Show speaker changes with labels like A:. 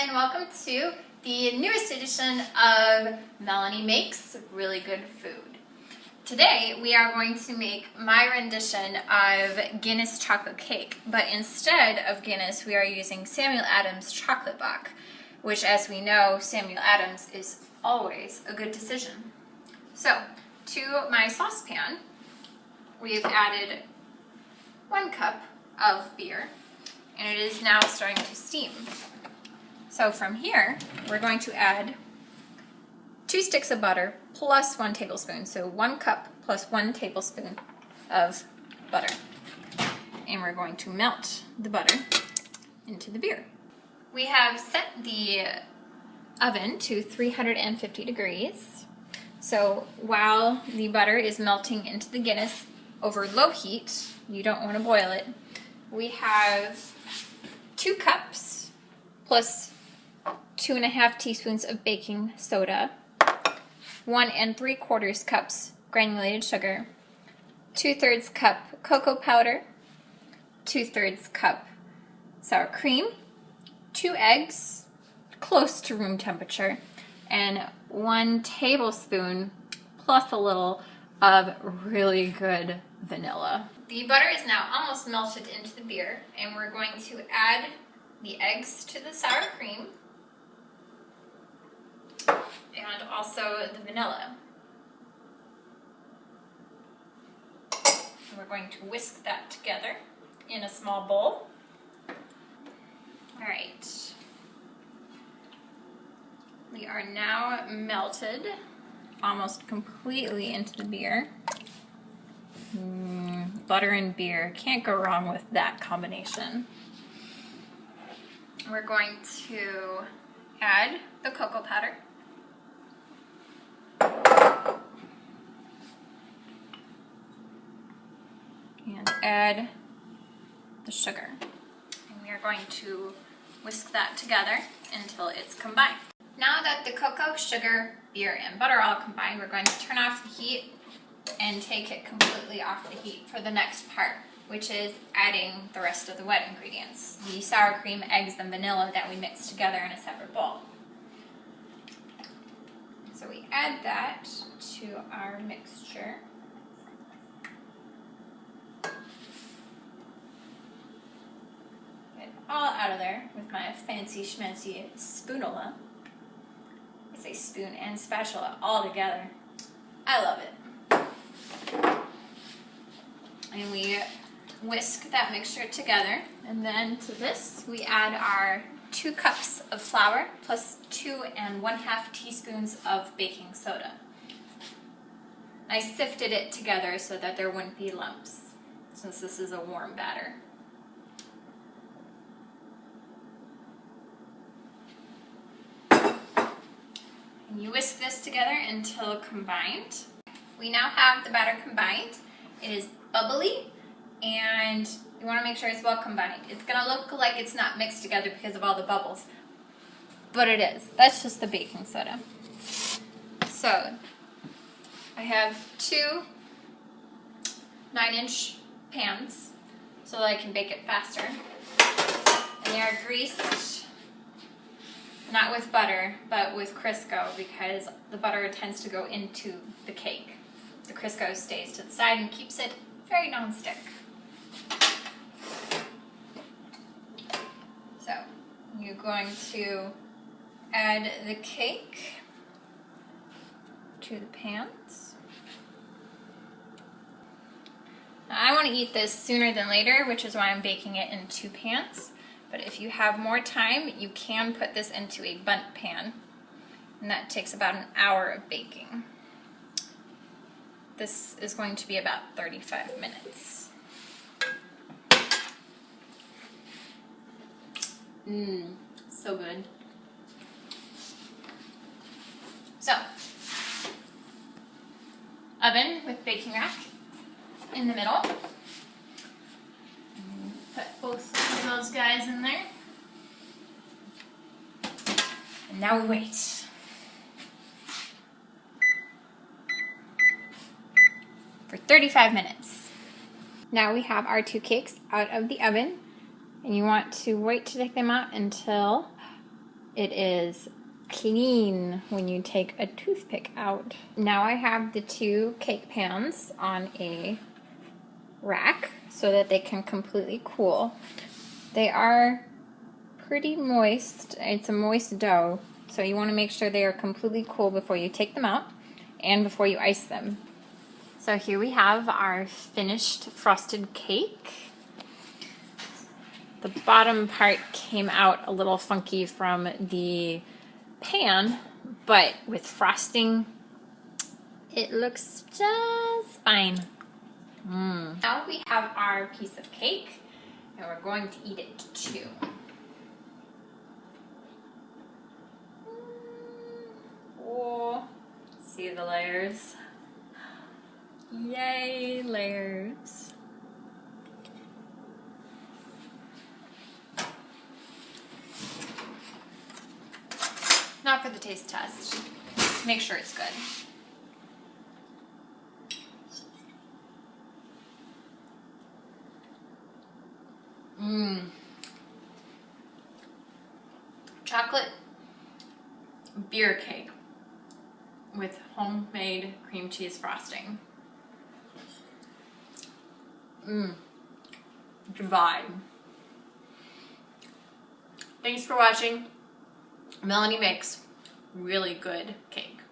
A: and welcome to the newest edition of Melanie Makes Really Good Food. Today we are going to make my rendition of Guinness Chocolate Cake, but instead of Guinness we are using Sam Adams Chocolate Bock, which, as we know, Samuel Adams is always a good decision. So, to my saucepan, we've added 1 cup of beer, and it is now starting to steam. So from here, we're going to add 2 sticks of butter plus 1 tablespoon. So 1 cup plus 1 tablespoon of butter. And we're going to melt the butter into the beer. We have set the oven to 350 degrees. So while the butter is melting into the Guinness over low heat, you don't want to boil it, we have 2 cups plus 2½ teaspoons of baking soda, 1 3/4 cups granulated sugar, 2/3 cup cocoa powder, 2/3 cup sour cream, 2 eggs, close to room temperature, and 1 tablespoon plus a little of really good vanilla. The butter is now almost melted into the beer, and we're going to add the eggs to the sour cream and also the vanilla. And we're going to whisk that together in a small bowl. Alright. We are now melted almost completely into the beer. Butter and beer, can't go wrong with that combination. We're going to add the cocoa powder. And add the sugar. And we are going to whisk that together until it's combined. Now that the cocoa, sugar, beer, and butter are all combined, we're going to turn off the heat and take it completely off the heat for the next part, which is adding the rest of the wet ingredients, the sour cream, eggs, and vanilla that we mixed together in a separate bowl. So we add that to our mixture. Get it all out of there with my fancy schmancy spoonola. I say spoon and spatula all together. I love it. And we whisk that mixture together, and then to this we add our 2 cups of flour plus 2 1/2 teaspoons of baking soda. I sifted it together so that there wouldn't be lumps, since this is a warm batter. And you whisk this together until combined. We now have the batter combined. It is bubbly, and you want to make sure it's well combined. It's going to look like it's not mixed together because of all the bubbles, but it is. That's just the baking soda. So I have 2 9-inch pans so that I can bake it faster. And they are greased, not with butter, but with Crisco, because the butter tends to go into the cake. The Crisco stays to the side and keeps it very non-stick. So you're going to add the cake to the pans. Now, I want to eat this sooner than later, which is why I'm baking it in 2 pans. But if you have more time, you can put this into a bundt pan, and that takes about an hour of baking. This is going to be about 35 minutes. So good. So, oven with baking rack in the middle. Put both of those guys in there. And now we wait. For 35 minutes. Now we have our 2 cakes out of the oven, and you want to wait to take them out until It is clean when you take a toothpick out. Now I have the 2 cake pans on a rack so that they can completely cool. They are pretty moist. It's a moist dough, so you want to make sure they are completely cool before you take them out and before you ice them. So here we have our finished frosted cake. The bottom part came out a little funky from the pan, but with frosting, it looks just fine. Now we have our piece of cake, and we're going to eat it too. Oh, see the layers? Yay, layers. Not for the taste test. Make sure it's good. Chocolate beer cake with homemade cream cheese frosting. Divine. Thanks for watching. Melanie makes really good cake.